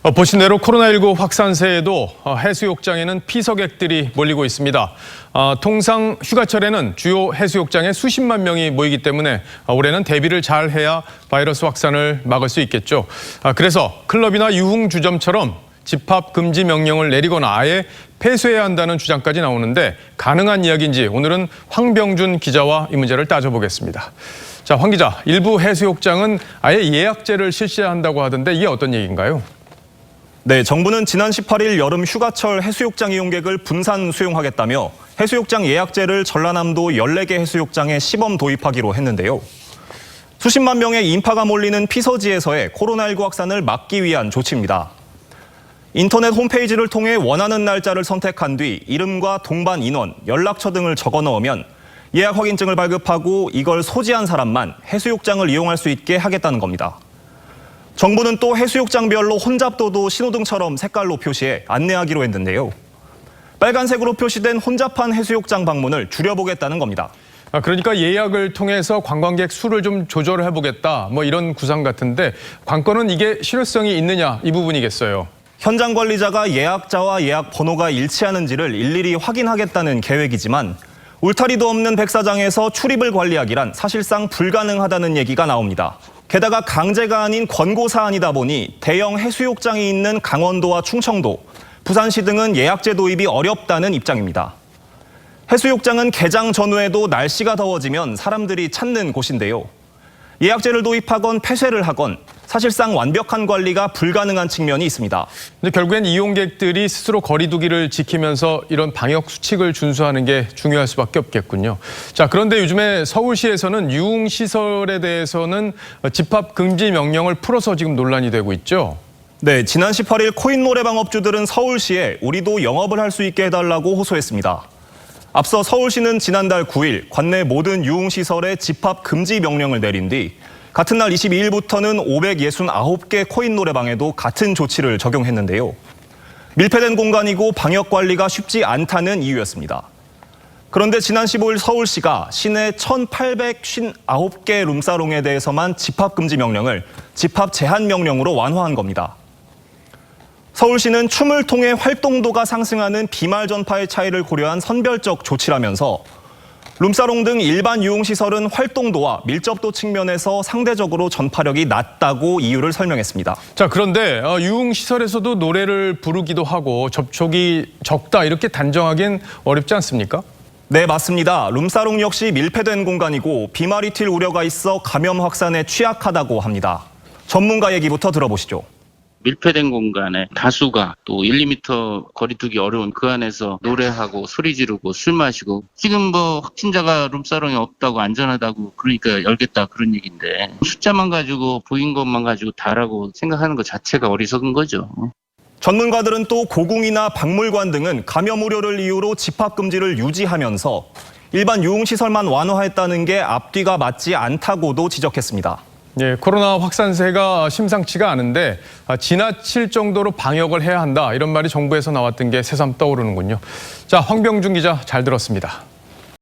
보신 대로 코로나19 확산세에도 해수욕장에는 피서객들이 몰리고 있습니다. 통상 휴가철에는 주요 해수욕장에 수십만 명이 모이기 때문에 올해는 대비를 잘 해야 바이러스 확산을 막을 수 있겠죠. 그래서 클럽이나 유흥주점처럼 집합 금지 명령을 내리거나 아예 폐쇄해야 한다는 주장까지 나오는데 가능한 이야기인지 오늘은 황병준 기자와 이 문제를 따져보겠습니다. 자, 황 기자, 일부 해수욕장은 아예 예약제를 실시한다고 하던데 이게 어떤 얘기인가요? 네, 정부는 지난 18일 여름 휴가철 해수욕장 이용객을 분산 수용하겠다며 해수욕장 예약제를 전라남도 14개 해수욕장에 시범 도입하기로 했는데요. 수십만 명의 인파가 몰리는 피서지에서의 코로나19 확산을 막기 위한 조치입니다. 인터넷 홈페이지를 통해 원하는 날짜를 선택한 뒤 이름과 동반 인원, 연락처 등을 적어 넣으면 예약 확인증을 발급하고 이걸 소지한 사람만 해수욕장을 이용할 수 있게 하겠다는 겁니다. 정부는 또 해수욕장별로 혼잡도도 신호등처럼 색깔로 표시해 안내하기로 했는데요. 빨간색으로 표시된 혼잡한 해수욕장 방문을 줄여보겠다는 겁니다. 그러니까 예약을 통해서 관광객 수를 좀 조절을 해보겠다, 이런 구상 같은데 관건은 이게 실효성이 있느냐 이 부분이겠어요. 현장 관리자가 예약자와 예약 번호가 일치하는지를 일일이 확인하겠다는 계획이지만 울타리도 없는 백사장에서 출입을 관리하기란 사실상 불가능하다는 얘기가 나옵니다. 게다가 강제가 아닌 권고 사안이다 보니 대형 해수욕장이 있는 강원도와 충청도, 부산시 등은 예약제 도입이 어렵다는 입장입니다. 해수욕장은 개장 전후에도 날씨가 더워지면 사람들이 찾는 곳인데요. 예약제를 도입하건 폐쇄를 하건 사실상 완벽한 관리가 불가능한 측면이 있습니다. 근데 결국엔 이용객들이 스스로 거리 두기를 지키면서 이런 방역 수칙을 준수하는 게 중요할 수밖에 없겠군요. 자, 그런데 요즘에 서울시에서는 유흥시설에 대해서는 집합 금지 명령을 풀어서 지금 논란이 되고 있죠. 네, 지난 18일 코인 노래방 업주들은 서울시에 우리도 영업을 할 수 있게 해달라고 호소했습니다. 앞서 서울시는 지난달 9일 관내 모든 유흥시설에 집합 금지 명령을 내린 뒤 같은 날 22일부터는 569개 코인 노래방에도 같은 조치를 적용했는데요. 밀폐된 공간이고 방역 관리가 쉽지 않다는 이유였습니다. 그런데 지난 15일 서울시가 시내 1,859개 룸사롱에 대해서만 집합 금지 명령을 집합 제한 명령으로 완화한 겁니다. 서울시는 춤을 통해 활동도가 상승하는 비말 전파의 차이를 고려한 선별적 조치라면서 룸사롱 등 일반 유흥시설은 활동도와 밀접도 측면에서 상대적으로 전파력이 낮다고 이유를 설명했습니다. 자, 그런데 유흥시설에서도 노래를 부르기도 하고 접촉이 적다 이렇게 단정하기는 어렵지 않습니까? 네, 맞습니다. 룸사롱 역시 밀폐된 공간이고 비말이 튈 우려가 있어 감염 확산에 취약하다고 합니다. 전문가 얘기부터 들어보시죠. 밀폐된 공간에 다수가 또 1, 2m 거리 두기 어려운 그 안에서 노래하고 소리 지르고 술 마시고 지금 확진자가 룸사롱에 없다고 안전하다고 그러니까 열겠다 그런 얘기인데 숫자만 가지고 보인 것만 가지고 다라고 생각하는 것 자체가 어리석은 거죠. 전문가들은 또 고궁이나 박물관 등은 감염 우려를 이유로 집합 금지를 유지하면서 일반 유흥시설만 완화했다는 게 앞뒤가 맞지 않다고도 지적했습니다. 예, 코로나 확산세가 심상치가 않은데 지나칠 정도로 방역을 해야 한다 이런 말이 정부에서 나왔던 게 새삼 떠오르는군요. 자, 황병준 기자 잘 들었습니다.